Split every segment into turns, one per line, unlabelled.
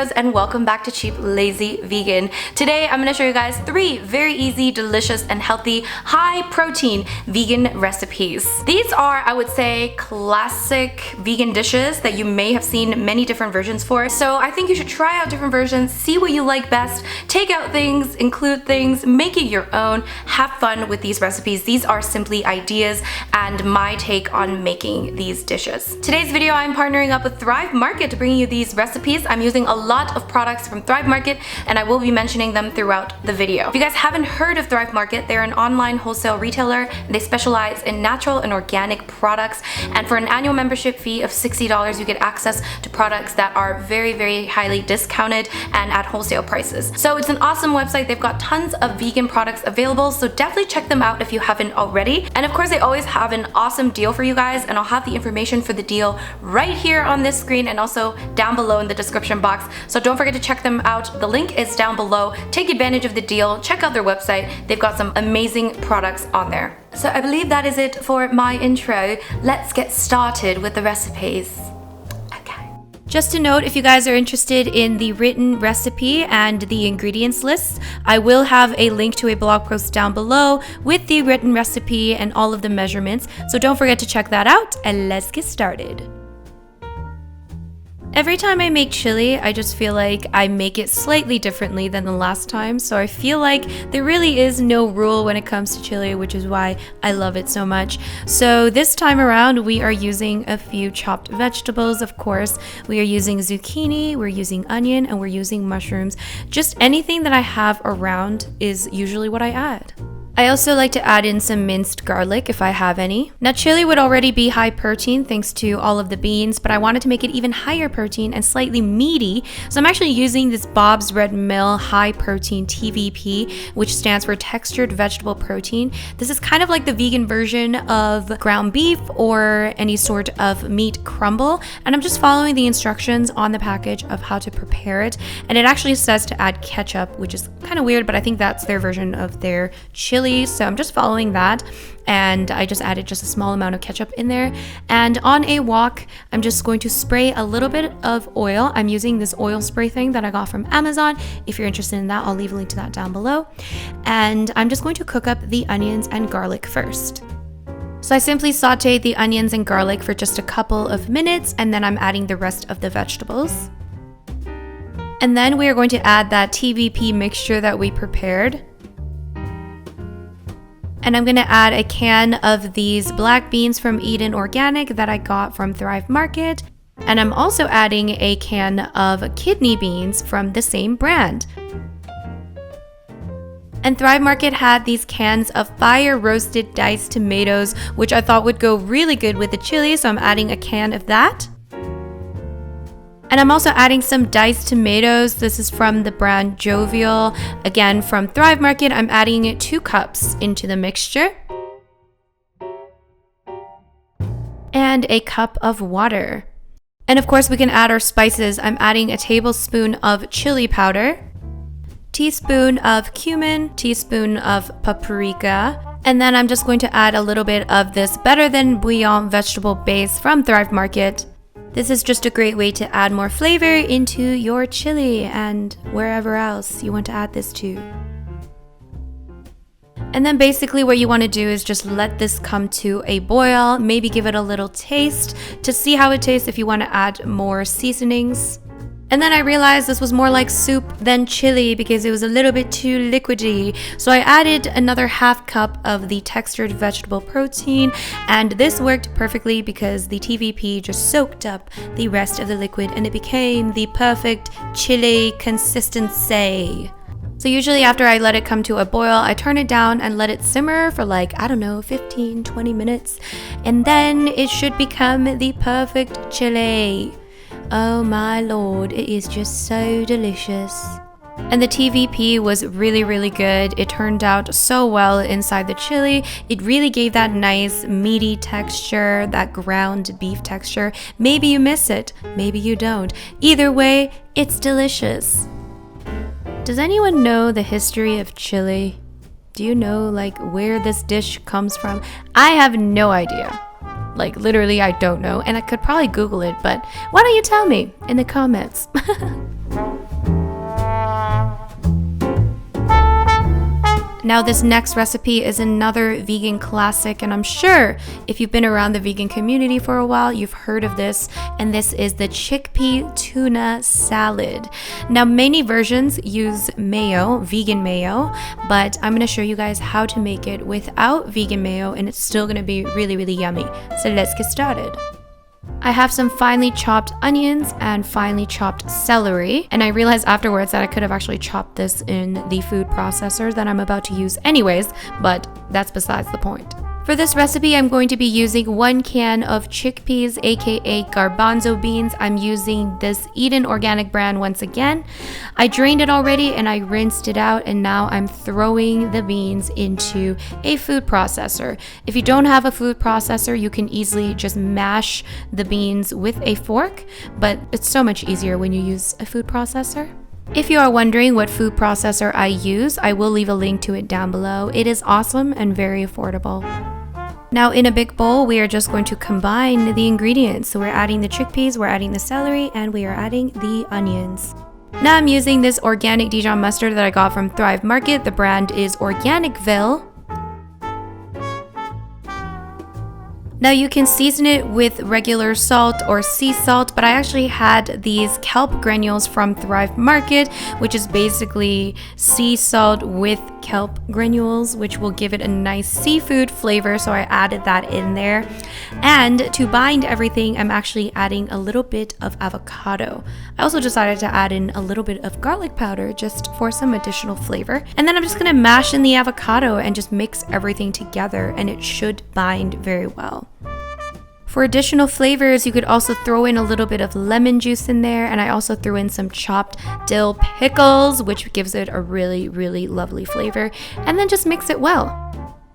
bros, and welcome back to Cheap Lazy Vegan. Today I'm going to show you guys 3 very easy, delicious, and healthy, high protein vegan recipes. These are, I would say, classic vegan dishes that you may have seen many different versions for. So I think you should try out different versions, see what you like best, take out things, include things, make it your own, have fun with these recipes. These are simply ideas and my take on making these dishes. Today's video I'm partnering up with Thrive Market to bring you these recipes. I'm using a lot of products from Thrive Market and I will be mentioning them throughout the video. If you guys haven't heard of Thrive Market, they're an online wholesale retailer and they specialize in natural and organic products, and for an annual membership fee of $60 you get access to products that are very highly discounted and at wholesale prices. So it's an awesome website. They've got tons of vegan products available, so definitely check them out if you haven't already. And of course they always have an awesome deal for you guys, and I'll have the information for the deal right here on this screen and also down below in the description box. So don't forget to check them out. The link is down below. Take advantage of the deal. Check out their website. They've got some amazing products on there. So I believe that is it for my intro. Let's get started with the recipes. Just a note, if you guys are interested in the written recipe and the ingredients list, I will have a link to a blog post down below with the written recipe and all of the measurements. So don't forget to check that out, and let's get started. Every time I make chili, I just feel like I make it slightly differently than the last time, so I feel like there really is no rule when it comes to chili, which is why I love it so much. So this time around, we are using a few chopped vegetables, of course. We are using zucchini, we're using onion, and we're using mushrooms. Just anything that I have around is usually what I add. I also like to add in some minced garlic if I have any. Now chili would already be high protein thanks to all of the beans, but I wanted to make it even higher protein and slightly meaty. So I'm actually using this Bob's Red Mill high protein TVP, which stands for textured vegetable protein. This is kind of like the vegan version of ground beef or any sort of meat crumble. And I'm just following the instructions on the package of how to prepare it. And it actually says to add ketchup, which is kind of weird, but I think that's their version of their chili. So I'm just following that, and I just added just a small amount of ketchup in there. And on a wok, I'm just going to spray a little bit of oil. I'm using this oil spray thing that I got from Amazon. If you're interested in that, I'll leave a link to that down below. And I'm just going to cook up the onions and garlic first. So I simply sauteed the onions and garlic for just a couple of minutes, and then I'm adding the rest of the vegetables. And then we are going to add that TVP mixture that we prepared. And I'm gonna add a can of these black beans from Eden Organic that I got from Thrive Market. And I'm also adding a can of kidney beans from the same brand. And Thrive Market had these cans of fire roasted diced tomatoes, which I thought would go really good with the chili, so I'm adding a can of that. And I'm also adding some diced tomatoes. This is from the brand Jovial. Again, from Thrive Market, I'm adding 2 cups into the mixture. And a cup of water. And of course, we can add our spices. I'm adding a tablespoon of chili powder, teaspoon of cumin, teaspoon of paprika, and then I'm just going to add a little bit of this Better Than Bouillon vegetable base from Thrive Market. This is just a great way to add more flavor into your chili and wherever else you want to add this to. And then basically what you want to do is just let this come to a boil, maybe give it a little taste to see how it tastes if you want to add more seasonings. And then I realized this was more like soup than chili because it was a little bit too liquidy. So I added another half cup of the textured vegetable protein, and this worked perfectly because the TVP just soaked up the rest of the liquid and it became the perfect chili consistency. So usually after I let it come to a boil, I turn it down and let it simmer for like, I don't know, 15-20 minutes. And then it should become the perfect chili. Oh my lord, it is just so delicious. And the TVP was really good. It turned out so well inside the chili. It really gave that nice meaty texture, that ground beef texture. Maybe you miss it, maybe you don't. Either way, it's delicious. Does anyone know the history of chili? Do you know like where this dish comes from? I have no idea. Like literally I don't know, and I could probably Google it, but why don't you tell me in the comments? Now this next recipe is another vegan classic, and I'm sure if you've been around the vegan community for a while, you've heard of this, and this is the chickpea tuna salad. Now many versions use mayo, vegan mayo, but I'm gonna show you guys how to make it without vegan mayo, and it's still gonna be really, really yummy. So let's get started. I have some finely chopped onions and finely chopped celery, and I realized afterwards that I could have actually chopped this in the food processor that I'm about to use anyways, but that's besides the point. For this recipe, I'm going to be using 1 can of chickpeas, aka garbanzo beans. I'm using this Eden Organic brand once again. I drained it already and I rinsed it out, and now I'm throwing the beans into a food processor. If you don't have a food processor, you can easily just mash the beans with a fork, but it's so much easier when you use a food processor. If you are wondering what food processor I use, I will leave a link to it down below. It is awesome and very affordable. Now in a big bowl, we are just going to combine the ingredients. So we're adding the chickpeas, we're adding the celery, and we are adding the onions. Now I'm using this organic Dijon mustard that I got from Thrive Market. The brand is Organicville. Now you can season it with regular salt or sea salt, but I actually had these kelp granules from Thrive Market, which is basically sea salt with kelp granules, which will give it a nice seafood flavor, so I added that in there. And to bind everything, I'm actually adding a little bit of avocado. I also decided to add in a little bit of garlic powder just for some additional flavor. And then I'm just gonna mash in the avocado and just mix everything together, and it should bind very well. For additional flavors, you could also throw in a little bit of lemon juice in there, and I also threw in some chopped dill pickles, which gives it a really, really lovely flavor, and then just mix it well.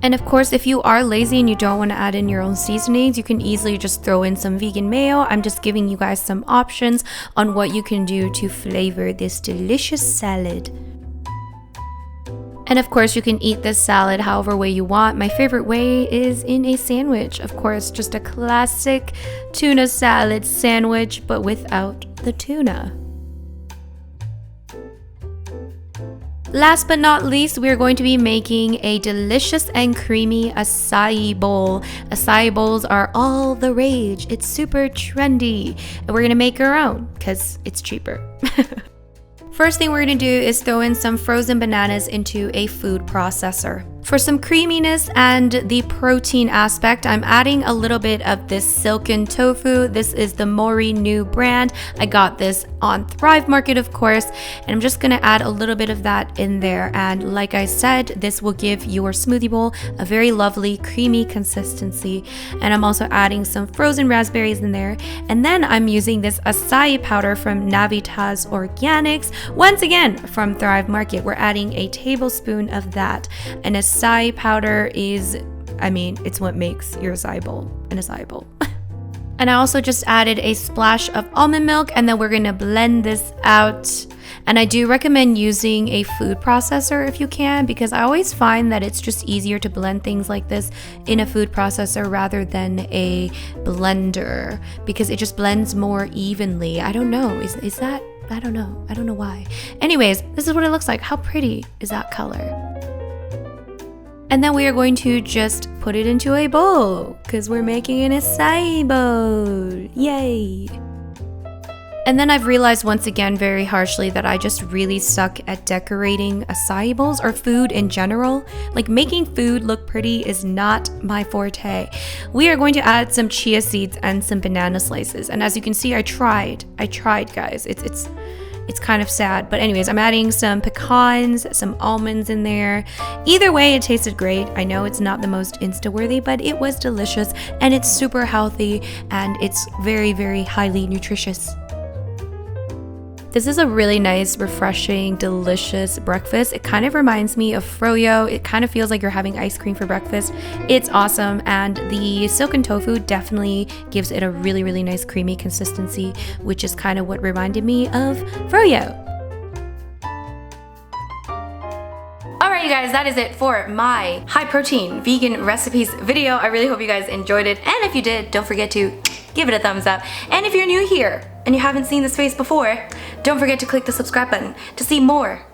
And of course, if you are lazy and you don't want to add in your own seasonings, you can easily just throw in some vegan mayo. I'm just giving you guys some options on what you can do to flavor this delicious salad. And of course, you can eat this salad however way you want. My favorite way is in a sandwich. Of course, just a classic tuna salad sandwich, but without the tuna. Last but not least, we're going to be making a delicious and creamy acai bowl. Acai bowls are all the rage. It's super trendy. And we're gonna make our own because it's cheaper. First thing we're gonna do is throw in some frozen bananas into a food processor. For some creaminess and the protein aspect, I'm adding a little bit of this silken tofu. This is the Mori new brand. I got this on Thrive Market, of course, and I'm just gonna add a little bit of that in there. And like I said, this will give your smoothie bowl a very lovely creamy consistency. And I'm also adding some frozen raspberries in there. And then I'm using this acai powder from Navitas Organics. Once again, from Thrive Market, we're adding a tablespoon of that. And acai powder is, it's what makes your acai bowl an acai bowl. And I also just added a splash of almond milk, and then we're gonna blend this out. And I do recommend using a food processor if you can, because I always find that it's just easier to blend things like this in a food processor rather than a blender, because it just blends more evenly. I don't know, is that, I don't know why. Anyways, this is what it looks like. How pretty is that color? And then we are going to just put it into a bowl because we're making an acai bowl. Yay! And then I've realized once again very harshly that I just really suck at decorating acai bowls or food in general. Like, making food look pretty is not my forte. We are going to add some chia seeds and some banana slices. And as you can see, I tried guys. It's kind of sad, but anyways, I'm adding some pecans, some almonds in there. Either way, it tasted great. I know it's not the most Insta-worthy, but it was delicious, and it's super healthy, and it's very, very highly nutritious. This is a really nice, refreshing, delicious breakfast. It kind of reminds me of froyo. It kind of feels like you're having ice cream for breakfast. It's awesome, and the silken tofu definitely gives it a really, really nice creamy consistency, which is kind of what reminded me of froyo. Alright you guys, that is it for my high protein vegan recipes video. I really hope you guys enjoyed it, and if you did, don't forget to give it a thumbs up. And if you're new here and you haven't seen this face before, don't forget to click the subscribe button to see more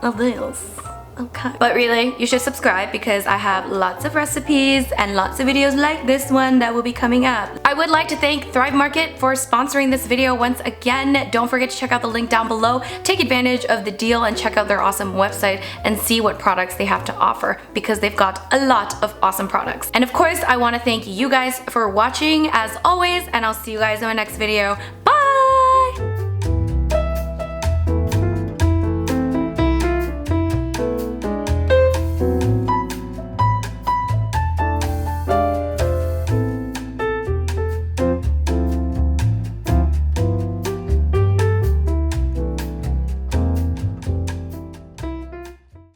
of this. Okay. But really, you should subscribe because I have lots of recipes and lots of videos like this one that will be coming up. I would like to thank Thrive Market for sponsoring this video once again. Don't forget to check out the link down below. Take advantage of the deal and check out their awesome website and see what products they have to offer because they've got a lot of awesome products. And of course, I want to thank you guys for watching as always, and I'll see you guys in my next video. Bye!